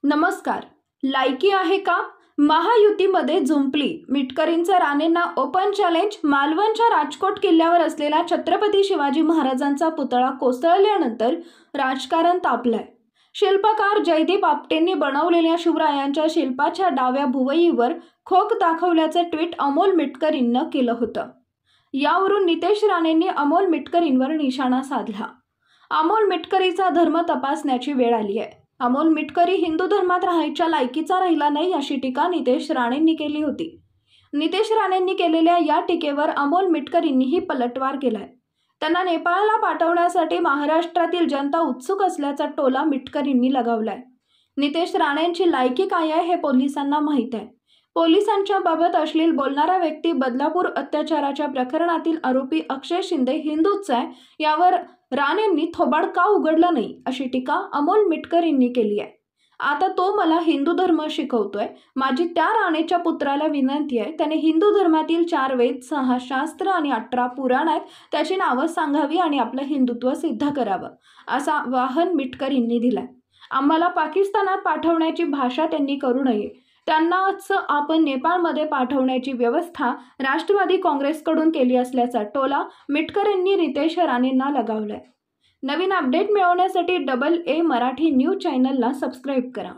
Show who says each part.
Speaker 1: नमस्कार. लायकी आहे का? महायुतीमध्ये झुंपली. मिटकरींचं राणेंना ओपन चॅलेंज. मालवणच्या राजकोट किल्ल्यावर असलेला छत्रपती शिवाजी महाराजांचा पुतळा कोसळल्यानंतर राजकारण तापलंय. शिल्पकार जयदीप आपटेंनी बनवलेल्या शिवरायांच्या शिल्पाच्या डाव्या भुवईवर खोक दाखवल्याचं ट्विट अमोल मिटकरींनं केलं होतं. यावरून नितेश राणेंनी अमोल मिटकरींवर निशाणा साधला. अमोल मिटकरीचा धर्म तपासण्याची वेळ आली आहे. अमोल मिटकरी हिंदू धर्मात राहायच्या लायकीचा राहिला नाही, अशी टीका नितेश राणेंनी केली होती. नितेश राणेंनी केलेल्या या टीकेवर अमोल मिटकरींनीही पलटवार केलाय. त्यांना नेपाळला पाठवण्यासाठी महाराष्ट्रातील जनता उत्सुक असल्याचा टोला मिटकरींनी लगावलाय. नितेश राणेंची लायकी काय आहे हे पोलिसांना माहीत आहे. पोलिसांच्या बाबत अश्लील बोलणारा व्यक्ती बदलापूर अत्याचाराच्या प्रकरणातील आरोपी अक्षय शिंदे हिंदूच आहे, यावर राणेंनी थोबाड का उघडलं नाही, अशी टीका अमोल मिटकरींनी केली आहे. आता तो मला हिंदू धर्म शिकवतोय. माझी त्या राणेच्या पुत्राला विनंती आहे, त्याने हिंदू धर्मातील 4 वेद, 6 शास्त्र आणि 18 पुराण आहेत, त्याची नावं सांगावी आणि आपलं हिंदुत्व सिद्ध करावं, असं आवाहन मिटकरींनी दिलंय. आम्हाला पाकिस्तानात पाठवण्याची भाषा त्यांनी करू नये. त्यांनाच आपण नेपाळमध्ये पाठवण्याची व्यवस्था राष्ट्रवादी काँग्रेसकडून केली असल्याचा टोला मिटकरींनी नितेश राणेंना लगावलाय. नवीन अपडेट मिळवण्यासाठी AA मराठी न्यूज चॅनलला सबस्क्राईब करा.